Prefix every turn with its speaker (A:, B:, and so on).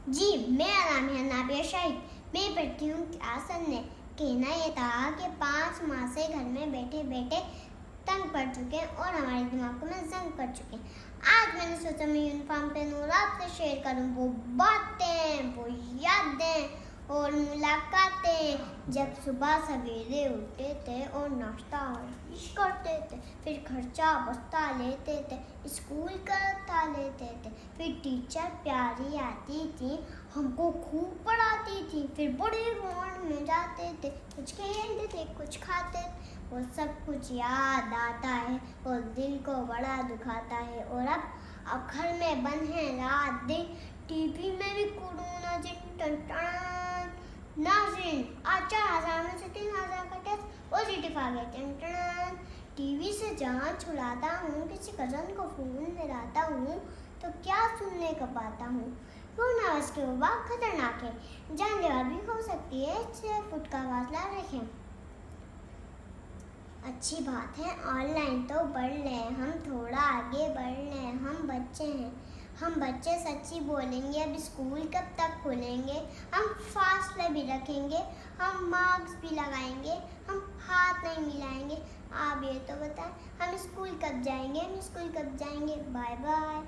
A: जी, मेरा नाम है नाबिया शाहिद। मैं पढ़ती हूँ क्लास 1 में। कहना ये था कि 5 माह से घर में बैठे बैठे तंग पड़ चुके हैं और हमारे दिमागों में जंग पड़ चुके हैं। आज मैंने सोचा मैं यूनिफॉर्म पहनूं और आपसे शेयर करूं वो बातें, वो यादें और मुलाकातें जब सुबह सवेरे उठते थे और नाश्ता करते थे, फिर खर्चा बस्ता लेते थे, स्कूल करता लेते थे, फिर टीचर प्यारी आती थी, हमको खूब पढ़ाती थी, फिर बड़े ग्राउंड में जाते थे, कुछ खेलते थे, कुछ खाते थे। वो सब कुछ याद आता है और दिल को बड़ा दुखाता है। और अब घर में बंद है रात दिन, टीवी में भी कोरोना नाज़रीन आज 4,000 में से 3,000 का टेस्ट पॉजिटिव आ गया। टीवी से जान छुड़ाता हूँ, किसी कज़न को फोन मिलाता हूँ तो क्या सुनने को पाता हूँ। कोरोना वायरस की वबा खतरनाक है, जानलेवा भी हो सकती है, 6 फुट का फासला रखें। अच्छी बात है ऑनलाइन तो बढ़ लें, हम थोड़ा आगे बढ़ लें। हम बच्चे सच्ची बोलेंगे। अब स्कूल कब तक खुलेंगे? हम फासले भी रखेंगे, हम मास्क भी लगाएंगे, हम हाथ नहीं मिलाएंगे। आप ये तो बताएं हम स्कूल कब जाएंगे? Bye bye.